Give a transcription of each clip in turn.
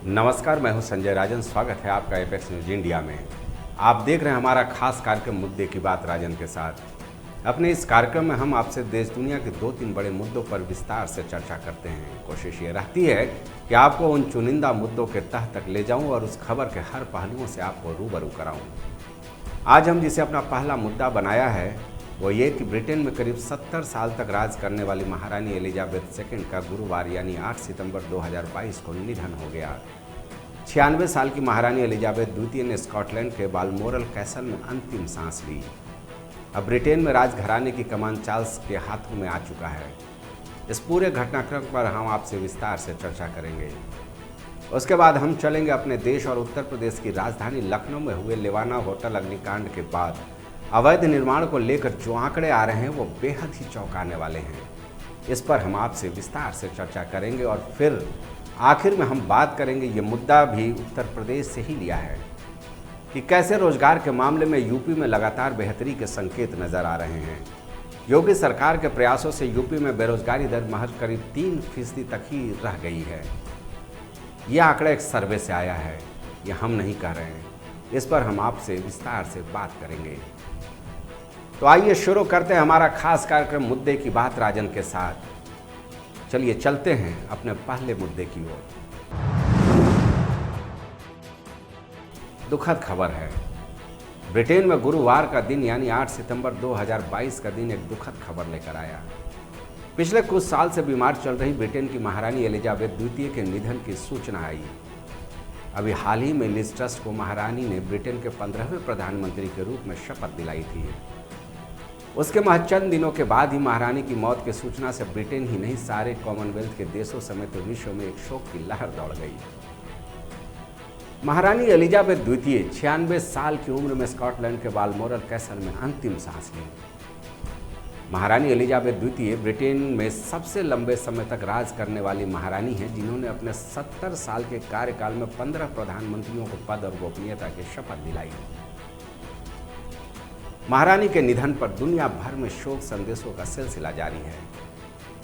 नमस्कार, मैं हूं संजय राजन। स्वागत है आपका एपेक्स न्यूज इंडिया में। आप देख रहे हैं हमारा खास कार्यक्रम मुद्दे की बात राजन के साथ। अपने इस कार्यक्रम में हम आपसे देश दुनिया के 2-3 बड़े मुद्दों पर विस्तार से चर्चा करते हैं। कोशिश ये रहती है कि आपको उन चुनिंदा मुद्दों के तह तक ले जाऊं और उस खबर के हर पहलुओं से आपको रूबरू कराऊं। आज हम जिसे अपना पहला मुद्दा बनाया है वो ये कि ब्रिटेन में करीब 70 साल तक राज करने वाली महारानी एलिजाबेथ II का गुरुवार यानी 8 सितंबर 2022 को निधन हो गया। 96 साल की महारानी एलिजाबेथ द्वितीय ने स्कॉटलैंड के बाल्मोरल कैसल में अंतिम सांस ली। अब ब्रिटेन में राजघराने की कमान चार्ल्स के हाथों में आ चुका है। इस पूरे घटनाक्रम पर हम आपसे विस्तार से चर्चा करेंगे। उसके बाद हम चलेंगे अपने देश और उत्तर प्रदेश की राजधानी लखनऊ में हुए लेवाना होटल अग्निकांड के बाद अवैध निर्माण को लेकर जो आंकड़े आ रहे हैं वो बेहद ही चौंकाने वाले हैं। इस पर हम आपसे विस्तार से चर्चा करेंगे और फिर आखिर में हम बात करेंगे, ये मुद्दा भी उत्तर प्रदेश से ही लिया है कि कैसे रोजगार के मामले में यूपी में लगातार बेहतरी के संकेत नजर आ रहे हैं। योगी सरकार के प्रयासों से यूपी में बेरोजगारी दर महज करीब 3% तक ही रह गई है। यह आंकड़ा एक सर्वे से आया है, यह हम नहीं कह रहे हैं। इस पर हम आपसे विस्तार से बात करेंगे। तो आइए शुरू करते हैं हमारा खास कार्यक्रम मुद्दे की बात राजन के साथ। चलिए चलते हैं अपने पहले मुद्दे की ओर। दुखद खबर है। ब्रिटेन में गुरुवार का दिन यानी 8 सितंबर 2022 का दिन एक दुखद खबर लेकर आया। पिछले कुछ साल से बीमार चल रही ब्रिटेन की महारानी एलिजाबेथ द्वितीय के निधन की सूचना आई। अभी हाल ही में लिज ट्रस को महारानी ने ब्रिटेन के 15वें प्रधानमंत्री के रूप में शपथ दिलाई थी। उसके महज चंद दिनों के बाद ही महारानी की मौत की सूचना से ब्रिटेन ही नहीं सारे कॉमनवेल्थ के देशों समेत विश्व में एक शोक की लहर दौड़ गई। महारानी एलिजाबेथ द्वितीय 96 साल की उम्र में स्कॉटलैंड के बाल्मोरल कैसल में अंतिम सांस ली। महारानी एलिजाबेथ द्वितीय ब्रिटेन में सबसे लंबे समय तक राज करने वाली महारानी हैं, जिन्होंने अपने 70 साल के कार्यकाल में 15 प्रधानमंत्रियों को पद और गोपनीयता की शपथ दिलाई। महारानी के निधन पर दुनिया भर में शोक संदेशों का सिलसिला जारी है।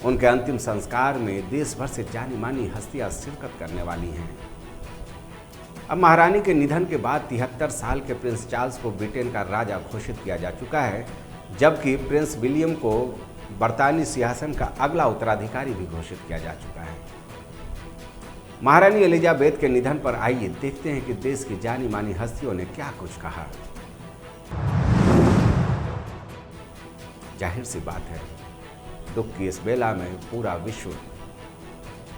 उनके अंतिम संस्कार में देश भर से जानी मानी हस्तियां शिरकत करने वाली हैं। अब महारानी के निधन के बाद 73 साल के प्रिंस चार्ल्स को ब्रिटेन का राजा घोषित किया जा चुका है, जबकि प्रिंस विलियम को बरतानी सिंहासन का अगला उत्तराधिकारी भी घोषित किया जा चुका है। महारानी एलिजाबेथ के निधन पर आइए देखते हैं कि देश की जानी मानी हस्तियों ने क्या कुछ कहा। जाहिर सी बात है, दुख की इस बेला में पूरा विश्व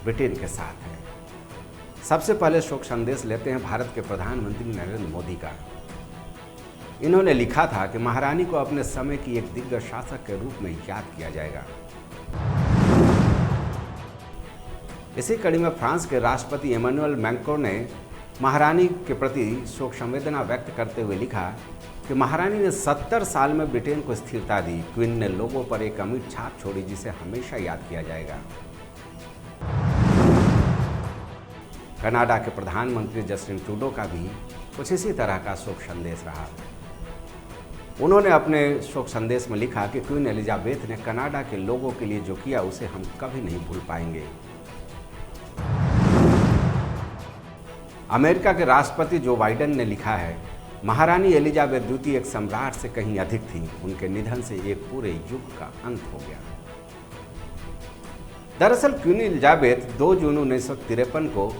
ब्रिटेन के साथ है। सबसे पहले शोक संदेश लेते हैं भारत के प्रधानमंत्री नरेंद्र मोदी का। इन्होंने लिखा था कि महारानी को अपने समय की एक दिग्गज शासक के रूप में याद किया जाएगा। इसी कड़ी में फ्रांस के राष्ट्रपति इमैनुअल मैक्रों ने महारानी के प्रति शोक संवेदना व्यक्त करते हुए लिखा कि महारानी ने 70 साल में ब्रिटेन को स्थिरता दी। क्वीन ने लोगों पर एक अमिट छाप छोड़ी जिसे हमेशा याद किया जाएगा। कनाडा के प्रधानमंत्री जस्टिन ट्रूडो का भी कुछ इसी तरह का शोक संदेश रहा। उन्होंने अपने शोक संदेश में लिखा कि क्वीन एलिजाबेथ ने कनाडा के लोगों के लिए जो किया उसे हम कभी नहीं भूल पाएंगे। अमेरिका के राष्ट्रपति जो बाइडेन ने लिखा है, महारानी एलिजाबेथ द्वितीय एक सम्राट से कहीं अधिक थी। उनके निधन से एक पूरे युग का अंत हो गया। दरअसल क्वीन एलिजाबेथ 2 जून 1953 को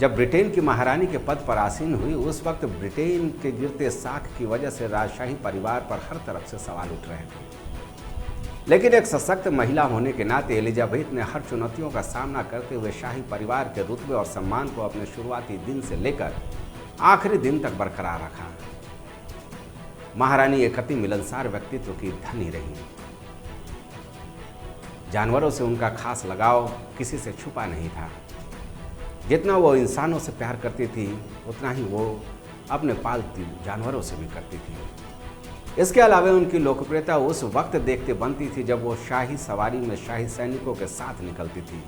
जब ब्रिटेन की महारानी के पद पर आसीन हुई, उस वक्त ब्रिटेन के गिरते साख की वजह से राजशाही परिवार पर हर तरफ से सवाल उठ रहे थे। लेकिन एक सशक्त महिला होने के नाते एलिजाबेथ ने हर चुनौतियों का सामना करते हुए शाही परिवार के रुतबे और सम्मान को अपने शुरुआती दिन से लेकर आखिरी दिन तक बरकरार रखा। महारानी एक अति मिलनसार व्यक्तित्व की धनी रही। जानवरों से उनका खास लगाव किसी से छुपा नहीं था। जितना वो इंसानों से प्यार करती थी, उतना ही वो अपने पालतू जानवरों से भी करती थी। इसके अलावा उनकी लोकप्रियता उस वक्त देखते बनती थी जब वो शाही सवारी में शाही सैनिकों के साथ निकलती थी।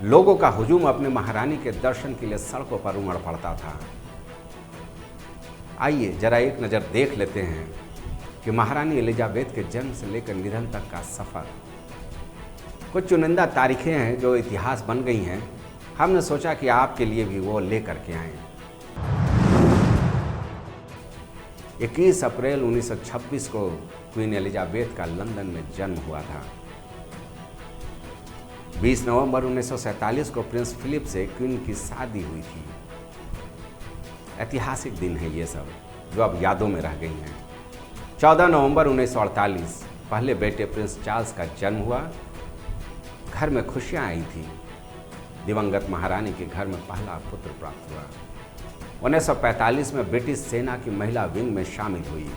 लोगों का हुजूम अपने महारानी के दर्शन के लिए सड़कों पर उमड़ पड़ता था। आइए जरा एक नज़र देख लेते हैं कि महारानी एलिजाबेथ के जन्म से लेकर निधन तक का सफ़र। कुछ चुनिंदा तारीखें हैं जो इतिहास बन गई हैं हमने सोचा कि आपके लिए भी वो लेकर के आएं। 21 अप्रैल 1926 को क्वीन एलिजाबेथ का लंदन में जन्म हुआ था। 20 नवंबर 1947 को प्रिंस फिलिप से क्वीन की शादी हुई थी। ऐतिहासिक दिन है ये सब, जो अब यादों में रह गई हैं। 14 नवंबर 1948 पहले बेटे प्रिंस चार्ल्स का जन्म हुआ। घर में खुशियां आई थी। दिवंगत महारानी के घर में पहला पुत्र प्राप्त हुआ। 1945 में ब्रिटिश सेना की महिला विंग में शामिल हुई।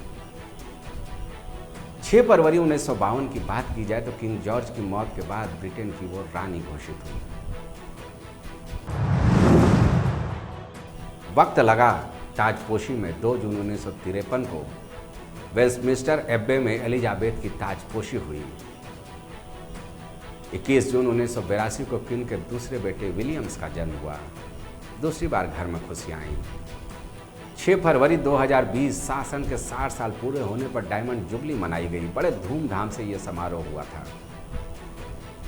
6 फरवरी 1952 की बात की जाए तो किंग जॉर्ज की मौत के बाद ब्रिटेन की वो रानी घोषित हुई। वक्त लगा ताजपोशी में 2 जून 1953 को वेस्टमिंस्टर एब्बे में एलिजाबेथ की ताजपोशी हुई। 21 जून 1982 को क्वीन के दूसरे बेटे विलियम्स का जन्म हुआ। दूसरी बार घर में खुशियां आईं। 6 फरवरी 2020 शासन के 60 साल पूरे होने पर डायमंड जुबली मनाई गई। बड़े धूमधाम से यह समारोह हुआ था।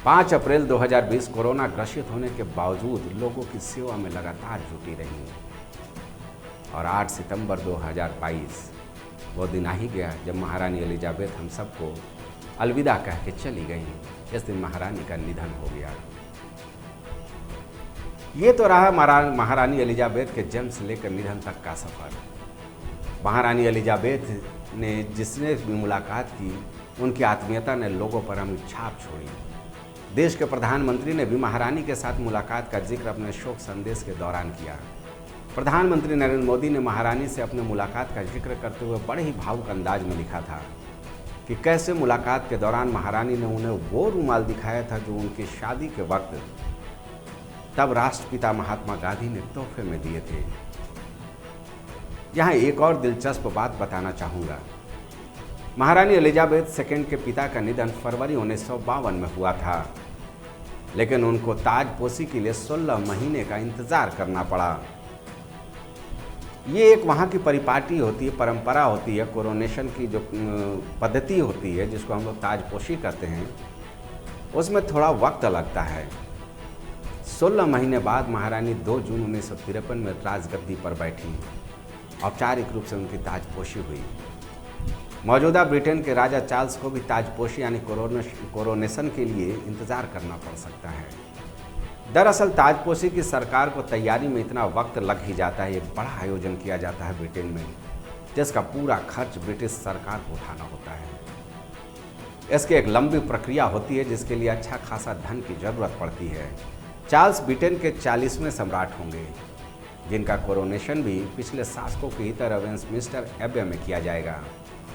5 अप्रैल 2020 कोरोना ग्रसित होने के बावजूद लोगों की सेवा में लगातार जुटी रही। और 8 सितंबर 2022 वो दिन आ ही गया जब महारानी एलिजाबेथ हम सबको अलविदा कह के चली गई। इस दिन महारानी का निधन हो गया। ये तो रहा महारानी एलिजाबेथ के जन्म से लेकर निधन तक का सफर। महारानी एलिजाबेथ ने जिसने भी मुलाकात की, उनकी आत्मीयता ने लोगों पर अमिट छाप छोड़ी। देश के प्रधानमंत्री ने भी महारानी के साथ मुलाकात का जिक्र अपने शोक संदेश के दौरान किया। प्रधानमंत्री नरेंद्र मोदी ने महारानी से अपने मुलाकात का जिक्र करते हुए बड़े ही भावुक अंदाज में लिखा था कि कैसे मुलाकात के दौरान महारानी ने उन्हें वो रुमाल दिखाया था जो उनकी शादी के वक्त तब राष्ट्रपिता महात्मा गांधी ने तोहफे में दिए थे। यहाँ एक और दिलचस्प बात बताना चाहूँगा। महारानी एलिजाबेथ सेकेंड के पिता का निधन फरवरी 1952 में हुआ था, लेकिन उनको ताजपोशी के लिए 16 महीने का इंतजार करना पड़ा। ये एक वहाँ की परिपाटी होती है, परंपरा होती है, कोरोनेशन की जो पद्धति होती है जिसको हम लोग ताजपोशी करते हैं, उसमें थोड़ा वक्त लगता है। 16 महीने बाद महारानी 2 जून 1953 में राजगद्दी पर बैठी। औपचारिक रूप से उनकी ताजपोशी हुई। मौजूदा ब्रिटेन के राजा चार्ल्स को भी ताजपोशी यानी कोरोनेशन के लिए इंतज़ार करना पड़ सकता है। दरअसल ताजपोशी की सरकार को तैयारी में इतना वक्त लग ही जाता है। एक बड़ा आयोजन किया जाता है ब्रिटेन में, जिसका पूरा खर्च ब्रिटिश सरकार को उठाना होता है। इसकी एक लंबी प्रक्रिया होती है जिसके लिए अच्छा खासा धन की जरूरत पड़ती है। चार्ल्स ब्रिटेन के 40वें सम्राट होंगे, जिनका कोरोनेशन भी पिछले शासकों की तरह वेस्टमिंस्टर एब्बे में किया जाएगा।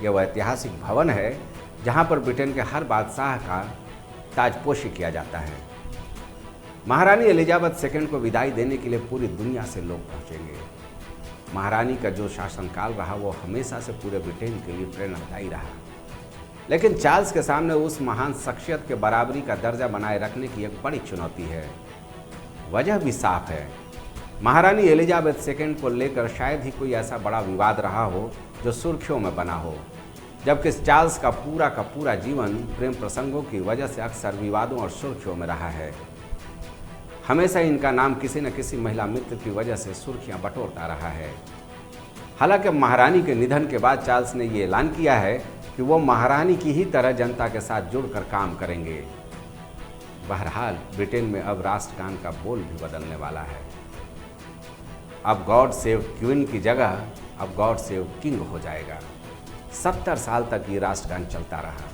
यह वह ऐतिहासिक भवन है जहाँ पर ब्रिटेन के हर बादशाह का ताजपोशी किया जाता है। महारानी एलिजाबेथ सेकेंड को विदाई देने के लिए पूरी दुनिया से लोग पहुंचेंगे। महारानी का जो शासनकाल रहा वो हमेशा से पूरे ब्रिटेन के लिए प्रेरणादायी रहा, लेकिन चार्ल्स के सामने उस महान शख्सियत के बराबरी का दर्जा बनाए रखने की एक बड़ी चुनौती है। वजह भी साफ है, महारानी एलिजाबेथ सेकेंड को लेकर शायद ही कोई ऐसा बड़ा विवाद रहा हो जो सुर्खियों में बना हो, जबकि चार्ल्स का पूरा जीवन प्रेम प्रसंगों की वजह से अक्सर विवादों और सुर्खियों में रहा है। हमेशा इनका नाम किसी न किसी महिला मित्र की वजह से सुर्खियां बटोरता रहा है। हालांकि महारानी के निधन के बाद चार्ल्स ने ये ऐलान किया है कि वो महारानी की ही तरह जनता के साथ जुड़कर काम करेंगे। बहरहाल ब्रिटेन में अब राष्ट्रगान का बोल भी बदलने वाला है। अब गॉड सेव क्वीन की जगह अब गॉड सेव किंग हो जाएगा। 70 साल तक ये राष्ट्रगान चलता रहा।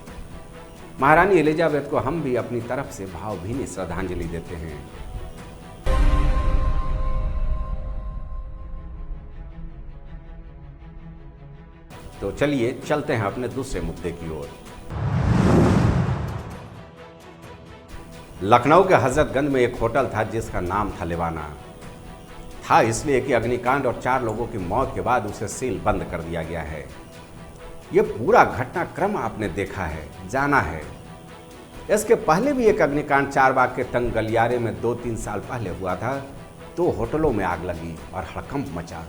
महारानी एलिजाबेथ को हम भी अपनी तरफ से भावभीनी श्रद्धांजलि देते हैं। तो चलिए चलते हैं अपने दूसरे मुद्दे की ओर। लखनऊ के हजरतगंज में एक होटल था जिसका नाम था लेवाना। था इसलिए कि अग्निकांड और 4 लोगों की मौत के बाद उसे सील बंद कर दिया गया है। यह पूरा घटनाक्रम आपने देखा है, जाना है। इसके पहले भी एक अग्निकांड चारबाग के तंग गलियारे में 2-3 साल पहले हुआ था। 2 होटलों में आग लगी और हड़कंप मचा।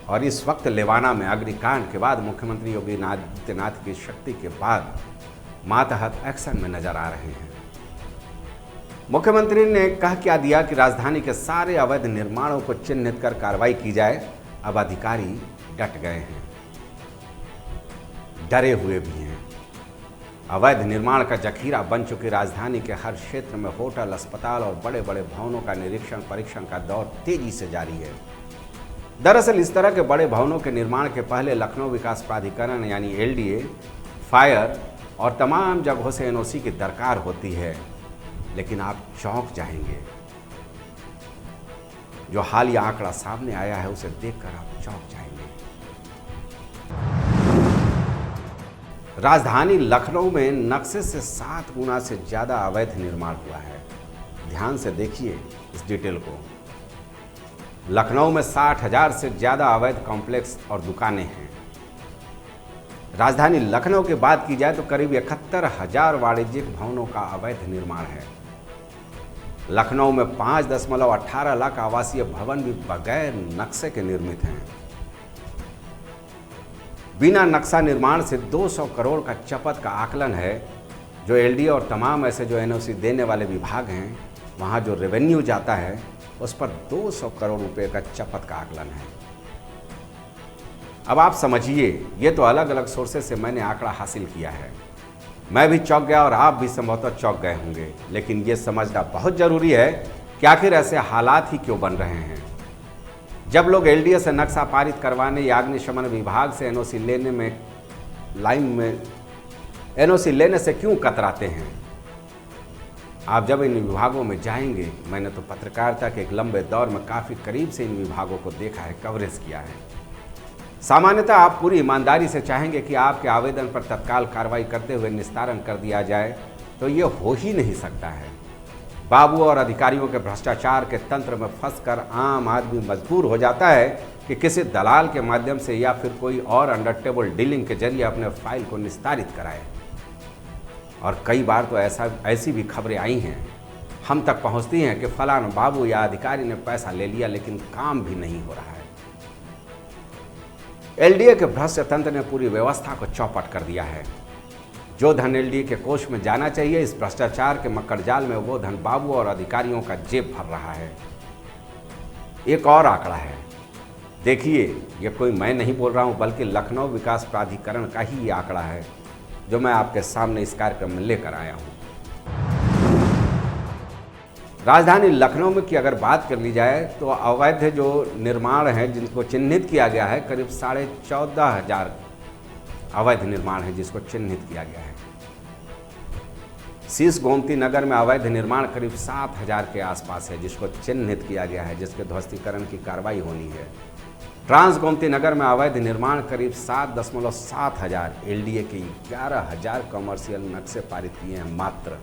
और इस वक्त लेवाना में अग्निकांड के बाद मुख्यमंत्री योगी आदित्यनाथ की शक्ति के बाद मातहत एक्शन में नजर आ रहे हैं। मुख्यमंत्री ने कह क्या दिया कि राजधानी के सारे अवैध निर्माणों को चिन्हित कर कार्रवाई की जाए। अब अधिकारी डट गए हैं, डरे हुए भी हैं। अवैध निर्माण का जखीरा बन चुकी राजधानी के हर क्षेत्र में होटल, अस्पताल और बड़े बड़े भवनों का निरीक्षण परीक्षण का दौर तेजी से जारी है। दरअसल इस तरह के बड़े भवनों के निर्माण के पहले लखनऊ विकास प्राधिकरण यानी LDA, फायर और तमाम जगहों से NOC की दरकार होती है। लेकिन आप चौंक जाएंगे, जो हालिया आंकड़ा सामने आया है उसे देखकर आप चौंक जाएंगे। राजधानी लखनऊ में नक्शे से 7 गुना से ज्यादा अवैध निर्माण हुआ है। ध्यान से देखिए इस डिटेल को। लखनऊ में 60,000 से ज्यादा अवैध कॉम्प्लेक्स और दुकानें हैं। राजधानी लखनऊ की बात की जाए तो करीब 71,000 वाणिज्यिक भवनों का अवैध निर्माण है। लखनऊ में 5.18 लाख आवासीय भवन भी बगैर नक्शे के निर्मित हैं। बिना नक्शा निर्माण से 200 करोड़ का चपत का आकलन है। जो LDA और तमाम ऐसे जो NOC देने वाले विभाग हैं, वहाँ जो रेवेन्यू जाता है उस पर 200 करोड़ रुपए का चपत का आकलन है। अब आप समझिए, ये तो अलग अलग सोर्सेज से मैंने आंकड़ा हासिल किया है। मैं भी चौंक गया और आप भी संभवतः चौंक गए होंगे। लेकिन ये समझना बहुत ज़रूरी है कि आखिर ऐसे हालात ही क्यों बन रहे हैं। जब लोग LDA से नक्शा पारित करवाने या अग्निशमन विभाग से NOC लेने में लाइन में NOC लेने से क्यों कतराते हैं। आप जब इन विभागों में जाएंगे, मैंने तो पत्रकारिता के एक लंबे दौर में काफ़ी करीब से इन विभागों को देखा है, कवरेज किया है। सामान्यतः आप पूरी ईमानदारी से चाहेंगे कि आपके आवेदन पर तत्काल कार्रवाई करते हुए निस्तारण कर दिया जाए, तो ये हो ही नहीं सकता है। बाबू और अधिकारियों के भ्रष्टाचार के तंत्र में फंसकर आम आदमी मजबूर हो जाता है कि किसी दलाल के माध्यम से या फिर कोई और अंडर टेबल डीलिंग के जरिए अपने फाइल को निस्तारित कराए। और कई बार तो ऐसी भी खबरें आई हैं, हम तक पहुंचती हैं कि फलाना बाबू या अधिकारी ने पैसा ले लिया लेकिन काम भी नहीं हो रहा है। LDA के भ्रष्ट तंत्र ने पूरी व्यवस्था को चौपट कर दिया है। जो धन LDA के कोष में जाना चाहिए, इस भ्रष्टाचार के मकड़जाल में वो धन बाबू और अधिकारियों का जेब भर रहा है। एक और आंकड़ा है, देखिए, ये कोई मैं नहीं बोल रहा हूँ, बल्कि लखनऊ विकास प्राधिकरण का ही ये आंकड़ा है जो मैं आपके सामने इस कार्यक्रम में लेकर आया हूँ। राजधानी लखनऊ में की अगर बात कर ली जाए तो अवैध जो निर्माण है जिनको चिन्हित किया गया है, करीब 14,500 अवैध निर्माण है जिसको चिन्हित किया गया है। शीश गोमती नगर में अवैध निर्माण करीब 7,000 के आसपास है जिसको चिन्हित किया गया है, जिसके ध्वस्तीकरण की कार्रवाई होनी है। ट्रांस गोमती नगर में अवैध निर्माण करीब 7.7 हजार, LDA के 11,000 कमर्शियल नक्शे पारित किए हैं मात्र।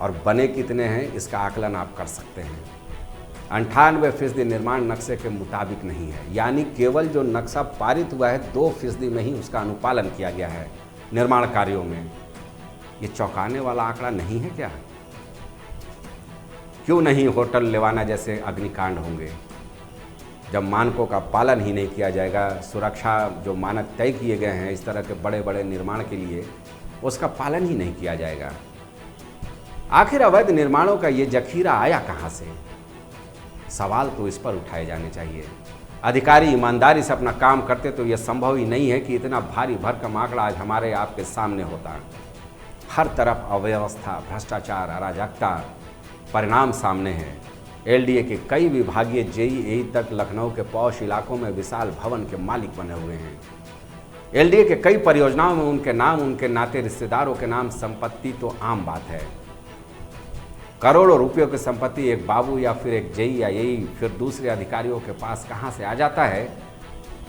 और बने कितने हैं इसका आकलन आप कर सकते हैं। 98% निर्माण नक्शे के मुताबिक नहीं है, यानी केवल जो नक्शा पारित हुआ है 2% में ही उसका अनुपालन किया गया है निर्माण कार्यों में। ये चौंकाने वाला आंकड़ा नहीं है क्या? क्यों नहीं होटल लेवाना जैसे अग्निकांड होंगे? जब मानकों का पालन ही नहीं किया जाएगा, सुरक्षा जो मानक तय किए गए हैं इस तरह के बड़े बड़े निर्माण के लिए, उसका पालन ही नहीं किया जाएगा। आखिर अवैध निर्माणों का ये जखीरा आया कहाँ से? सवाल तो इस पर उठाए जाने चाहिए। अधिकारी ईमानदारी से अपना काम करते तो यह संभव ही नहीं है कि इतना भारी भरकम आंकड़ा आज हमारे आपके सामने होता। हर तरफ अव्यवस्था, भ्रष्टाचार, अराजकता परिणाम सामने हैं। LDA के कई विभागीय JEE तक लखनऊ के पौष इलाकों में विशाल भवन के मालिक बने हुए हैं। LDA के कई परियोजनाओं में उनके नाम, उनके नाते रिश्तेदारों के नाम संपत्ति तो आम बात है। करोड़ों रुपयों की संपत्ति एक बाबू या फिर एक JE या AE फिर दूसरे अधिकारियों के पास कहां से आ जाता है,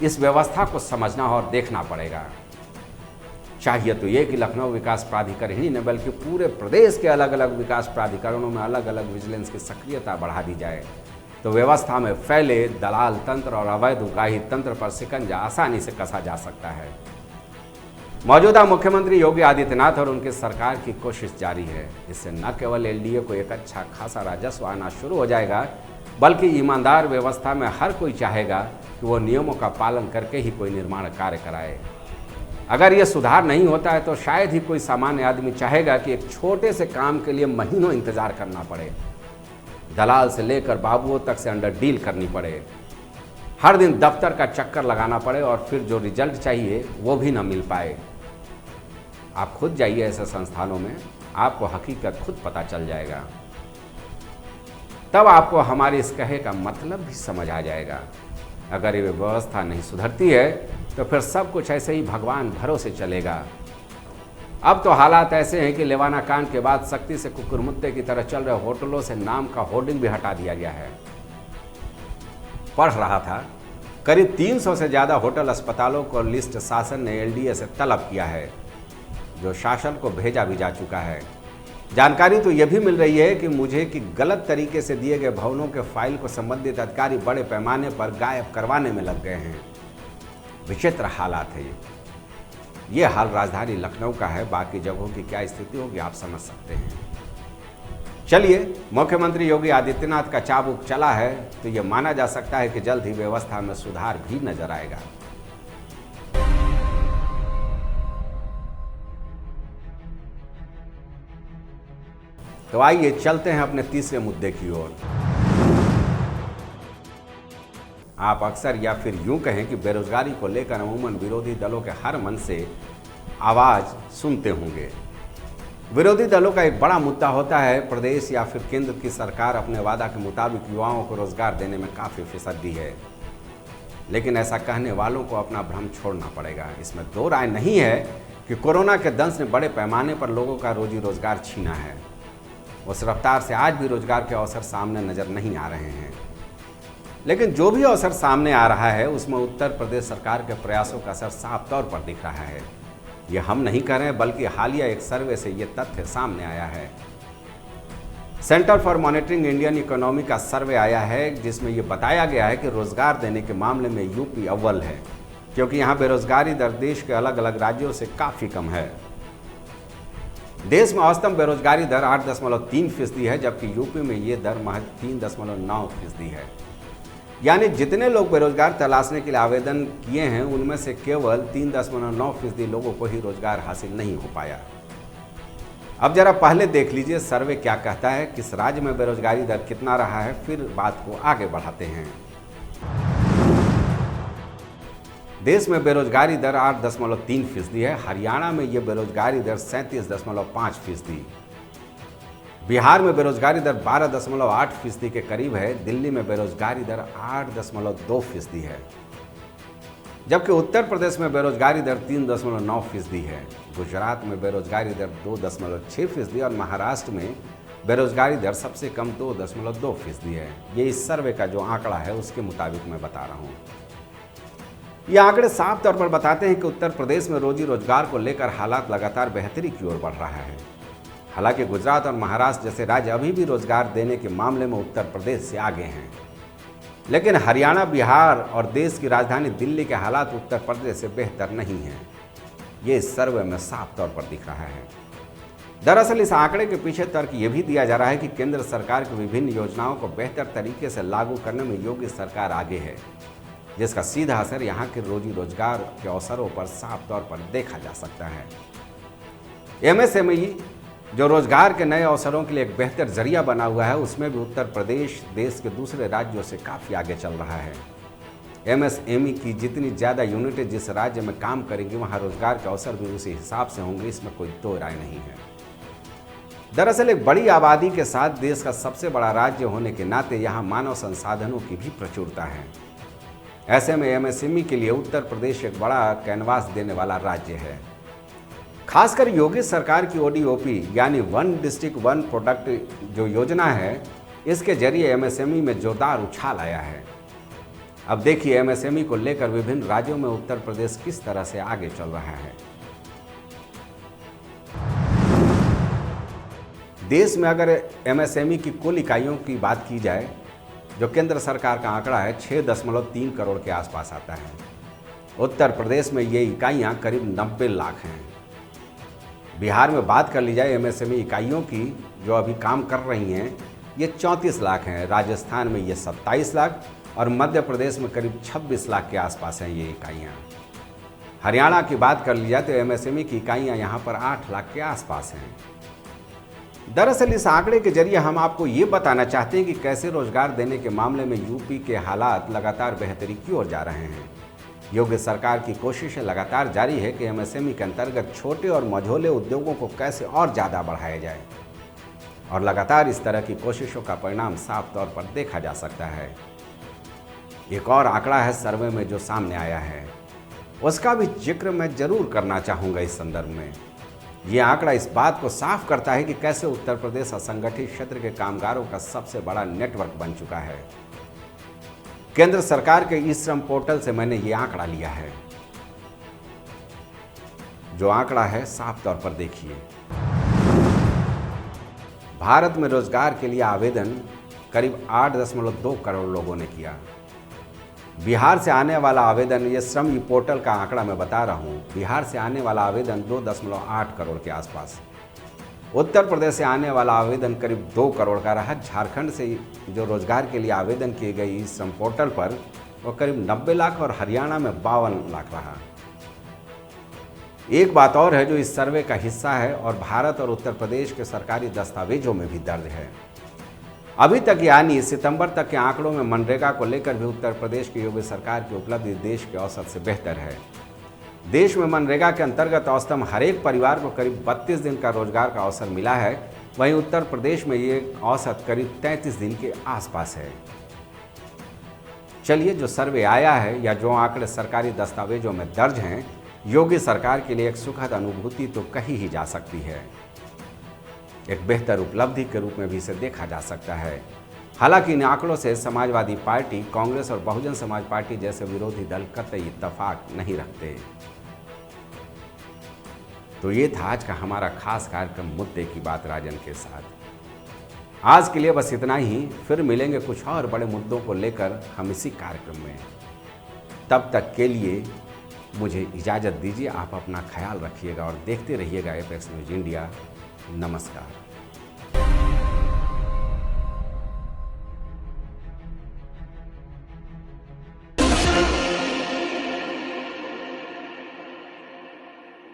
इस व्यवस्था को समझना और देखना पड़ेगा। चाहिए तो ये कि लखनऊ विकास प्राधिकरण ही न बल्कि पूरे प्रदेश के अलग अलग विकास प्राधिकरणों में अलग अलग विजिलेंस की सक्रियता बढ़ा दी जाए, तो व्यवस्था में फैले दलाल तंत्र और अवैध उगाही तंत्र पर शिकंजा आसानी से कसा जा सकता है। मौजूदा मुख्यमंत्री योगी आदित्यनाथ और उनकी सरकार की कोशिश जारी है। इससे न केवल LDA को एक अच्छा खासा राजस्व आना शुरू हो जाएगा, बल्कि ईमानदार व्यवस्था में हर कोई चाहेगा कि वो नियमों का पालन करके ही कोई निर्माण कार्य कराए। अगर ये सुधार नहीं होता है तो शायद ही कोई सामान्य आदमी चाहेगा कि एक छोटे से काम के लिए महीनों इंतजार करना पड़े, दलाल से लेकर बाबुओं तक से अंडर डील करनी पड़े, हर दिन दफ्तर का चक्कर लगाना पड़े और फिर जो रिजल्ट चाहिए वो भी ना मिल पाए। आप खुद जाइए ऐसे संस्थानों में, आपको हकीकत खुद पता चल जाएगा। तब आपको हमारे इस कहे का मतलब भी समझ आ जाएगा। अगर ये व्यवस्था नहीं सुधरती है तो फिर सब कुछ ऐसे ही भगवान भरोसे चलेगा। अब तो हालात ऐसे हैं कि लेवाना कांड के बाद सख्ती से कुकुरमुत्ते की तरह चल रहे होटलों से नाम का होर्डिंग भी हटा दिया गया है। पढ़ रहा था, करीब 300 से ज़्यादा होटल अस्पतालों को लिस्ट शासन ने एलडीए से तलब किया है, जो शासन को भेजा भी जा चुका है। जानकारी तो यह भी मिल रही है कि गलत तरीके से दिए गए भवनों के फाइल को संबंधित अधिकारी बड़े पैमाने पर गायब करवाने में लग गए हैं। विचित्र हालात है ये हाल राजधानी लखनऊ का है। बाकी जगहों की क्या स्थिति होगी आप समझ सकते हैं। चलिए, मुख्यमंत्री योगी आदित्यनाथ का चाबुक चला है तो ये माना जा सकता है कि जल्द ही व्यवस्था में सुधार भी नजर आएगा। तो आइए चलते हैं अपने तीसरे मुद्दे की ओर। आप अक्सर या फिर यूं कहें कि बेरोजगारी को लेकर अमूमन विरोधी दलों के हर मन से आवाज सुनते होंगे। विरोधी दलों का एक बड़ा मुद्दा होता है प्रदेश या फिर केंद्र की सरकार अपने वादा के मुताबिक युवाओं को रोजगार देने में काफ़ी फिसड्डी है। लेकिन ऐसा कहने वालों को अपना भ्रम छोड़ना पड़ेगा। इसमें दो राय नहीं है कि कोरोना के दंश ने बड़े पैमाने पर लोगों का रोजी रोजगार छीना है। उस रफ्तार से आज भी रोजगार के अवसर सामने नजर नहीं आ रहे हैं। लेकिन जो भी अवसर सामने आ रहा है उसमें उत्तर प्रदेश सरकार के प्रयासों का असर साफ तौर पर दिख रहा है। ये हम नहीं कर रहे हैं, बल्कि हालिया एक सर्वे से ये तथ्य सामने आया है। Centre for monitoring Indian economy का सर्वे आया है, जिसमें ये बताया गया है कि रोजगार देने के मामले में यूपी अव्वल है, क्योंकि यहाँ बेरोजगारी दर देश के अलग अलग राज्यों से काफ़ी कम है। देश में औसतन बेरोजगारी दर 8.3% है, जबकि यूपी में ये दर महज 3.9% है। यानी जितने लोग बेरोजगार तलाशने के लिए आवेदन किए हैं उनमें से केवल 3.9% लोगों को ही रोजगार हासिल नहीं हो पाया। अब जरा पहले देख लीजिए सर्वे क्या कहता है, किस राज्य में बेरोजगारी दर कितना रहा है, फिर बात को आगे बढ़ाते हैं। देश में बेरोजगारी दर 8.3% है। हरियाणा में ये बेरोजगारी दर 37.5%, बिहार में बेरोजगारी दर 12.8% के करीब है। दिल्ली में बेरोजगारी दर 8.2% है, जबकि उत्तर प्रदेश में बेरोजगारी दर 3.9% है। गुजरात में बेरोजगारी दर 2.6% और महाराष्ट्र में बेरोजगारी दर सबसे कम 2.2% है। ये इस सर्वे का जो आंकड़ा है उसके मुताबिक मैं बता रहा हूँ। ये आंकड़े साफ तौर पर बताते हैं कि उत्तर प्रदेश में रोजी रोजगार को लेकर हालात लगातार बेहतरी की ओर बढ़ रहा है। हालांकि गुजरात और महाराष्ट्र जैसे राज्य अभी भी रोजगार देने के मामले में उत्तर प्रदेश से आगे हैं, लेकिन हरियाणा, बिहार और देश की राजधानी दिल्ली के हालात उत्तर प्रदेश से बेहतर नहीं हैं। ये इस सर्वे में साफ तौर पर दिख रहा है। दरअसल इस आंकड़े के पीछे तर्क ये भी दिया जा रहा है कि केंद्र सरकार की विभिन्न योजनाओं को बेहतर तरीके से लागू करने में योगी सरकार आगे है, जिसका सीधा असर यहाँ के रोजी रोजगार के अवसरों पर साफ तौर पर देखा जा सकता है। एमएसएमई जो रोजगार के नए अवसरों के लिए एक बेहतर जरिया बना हुआ है, उसमें भी उत्तर प्रदेश देश के दूसरे राज्यों से काफ़ी आगे चल रहा है। एमएसएमई की जितनी ज़्यादा यूनिटें जिस राज्य में काम करेंगी वहाँ रोजगार के अवसर भी उसी हिसाब से होंगे, इसमें कोई दो राय नहीं है। दरअसल एक बड़ी आबादी के साथ देश का सबसे बड़ा राज्य होने के नाते यहाँ मानव संसाधनों की भी प्रचुरता है। ऐसे में एमएसएमई के लिए उत्तर प्रदेश एक बड़ा कैनवास देने वाला राज्य है। खासकर योगी सरकार की ओडीओपी यानी वन डिस्ट्रिक्ट वन प्रोडक्ट जो योजना है, इसके जरिए एमएसएमई में जोरदार उछाल आया है। अब देखिए एमएसएमई को लेकर विभिन्न राज्यों में उत्तर प्रदेश किस तरह से आगे चल रहा है। देश में अगर एमएसएमई की कुल इकाइयों की बात की जाए, जो केंद्र सरकार का आंकड़ा है 6.3 करोड़ के आसपास आता है। उत्तर प्रदेश में ये इकाइयाँ करीब 90 लाख हैं। बिहार में बात कर ली जाए एमएसएमई इकाइयों की जो अभी काम कर रही हैं, ये 34 लाख हैं। राजस्थान में ये 27 लाख और मध्य प्रदेश में करीब 26 लाख के आसपास हैं ये इकाइयाँ। हरियाणा की बात कर ली जाए तो एमएसएमई की इकाइयाँ यहाँ पर 8 लाख के आसपास हैं। दरअसल इस आंकड़े के जरिए हम आपको ये बताना चाहते हैं कि कैसे रोजगार देने के मामले में यूपी के हालात लगातार बेहतरी की ओर जा रहे हैं। योगी सरकार की कोशिशें लगातार जारी है कि एमएसएमई के अंतर्गत छोटे और मझोले उद्योगों को कैसे और ज़्यादा बढ़ाया जाए, और लगातार इस तरह की कोशिशों का परिणाम साफ तौर पर देखा जा सकता है। एक और आंकड़ा है सर्वे में जो सामने आया है, उसका भी जिक्र मैं जरूर करना चाहूँगा इस संदर्भ में। ये आंकड़ा इस बात को साफ करता है कि कैसे उत्तर प्रदेश असंगठित क्षेत्र के कामगारों का सबसे बड़ा नेटवर्क बन चुका है। केंद्र सरकार के ई श्रम पोर्टल से मैंने ये आंकड़ा लिया है। जो आंकड़ा है साफ तौर पर देखिए। भारत में रोजगार के लिए आवेदन करीब 8.2 करोड़ लोगों ने किया। बिहार से आने वाला आवेदन, ये श्रम ई पोर्टल का आंकड़ा मैं बता रहा हूँ, बिहार से आने वाला आवेदन 2.8 करोड़ के आसपास। उत्तर प्रदेश से आने वाला आवेदन करीब 2 करोड़ का रहा। झारखंड से जो रोजगार के लिए आवेदन किए गए इस श्रम पोर्टल पर वो करीब 90 लाख और हरियाणा में 52 लाख रहा। एक बात और है जो इस सर्वे का हिस्सा है और भारत और उत्तर प्रदेश के सरकारी दस्तावेजों में भी दर्ज है। अभी तक यानी सितंबर तक के आंकड़ों में मनरेगा को लेकर भी उत्तर प्रदेश की योगी सरकार की उपलब्धि देश के औसत से बेहतर है। देश में मनरेगा के अंतर्गत औसतन हर एक परिवार को करीब 32 दिन का रोजगार का अवसर मिला है। वहीं उत्तर प्रदेश में ये औसत करीब 33 दिन के आसपास है। चलिए, जो सर्वे आया है या जो आंकड़े सरकारी दस्तावेजों में दर्ज हैं, योगी सरकार के लिए एक सुखद अनुभूति तो कही ही जा सकती है। एक बेहतर उपलब्धि के रूप में भी इसे देखा जा सकता है। हालांकि इन आंकड़ों से समाजवादी पार्टी, कांग्रेस और बहुजन समाज पार्टी जैसे विरोधी दल कतई इत्तेफाक नहीं रखते। तो ये था आज का हमारा खास कार्यक्रम मुद्दे की बात राजन के साथ। आज के लिए बस इतना ही। फिर मिलेंगे कुछ और बड़े मुद्दों को लेकर हम इसी कार्यक्रम में। तब तक के लिए मुझे इजाज़त दीजिए। आप अपना ख्याल रखिएगा और देखते रहिएगा एपेक्स न्यूज़ इंडिया। नमस्कार।